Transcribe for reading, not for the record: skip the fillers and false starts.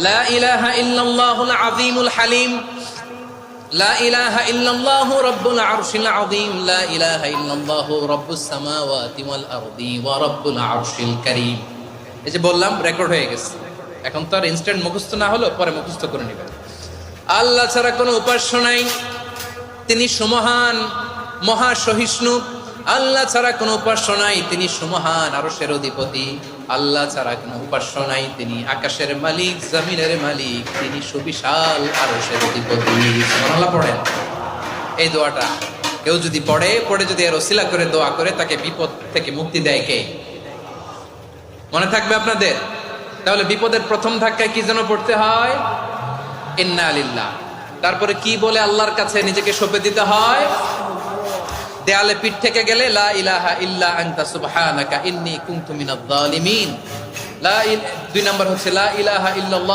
লা ইলাহা ইল্লাল্লাহুল আযীমুল হালিম, লা ইলাহা ইল্লাল্লাহু রাব্বুল আরশিল আযীম, লা ইলাহা ইল্লাল্লাহু রাব্বুস সামাওয়াতি ওয়াল আরদি ওয়া রাব্বুল আরশিল কারীম। এই যে বললাম, রেকর্ড হয়ে গেছে। এখন তো আর ইনস্ট্যান্ট মুখস্থ না হলো, পরে মুখস্থ করে নেবেন। আল্লাহ ছাড়া কোনো উপাস্য নাই, তিনি সুমহান, মহা সহিষ্ণু। আল্লাহ ছাড়া কোনো উপাস্য নাই, তিনি সুমহান, আরশের অধিপতি। আল্লাহ ছাড়া কোনো উপাস্য নাই, তিনি আকাশের মালিক, জমিনের মালিক, তিনি সুবিশাল আরশের অধিপতি। সুবহানাল্লাহ পড়েন এই দোয়াটা। কেউ যদি পড়ে যদি এর ওসিলা করে দোয়া করে, তাকে বিপদ থেকে মুক্তি দেয় কে? মনে থাকবে আপনাদের? তাহলে বিপদের প্রথম ধাক্কায় কি যেন পড়তে হয়? ইন্না লিল্লাহ। তারপরে কি বলে আল্লাহর কাছে নিজেকে সঁপে দিতে হয়? দেয়ালে পিঠ থেকে গেলে লা ইলাহা ইল্লা আনতা সুবহানাকা ইন্নী কুনতু মিনাজ জালিমিন। 2 নম্বর হচ্ছে লা ইলাহা ইল্লাল্লাহ